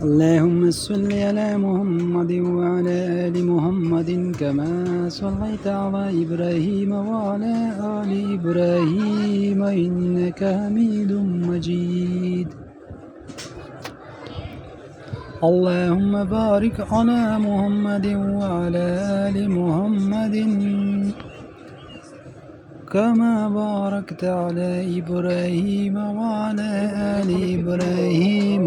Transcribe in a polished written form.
اللهم صل على محمد وعلى آل محمد كما صليت على إبراهيم وعلى آل إبراهيم إنك حميد مجيد. اللهم بارك على محمد وعلى آل محمد كما باركت على إبراهيم وعلى آل إبراهيم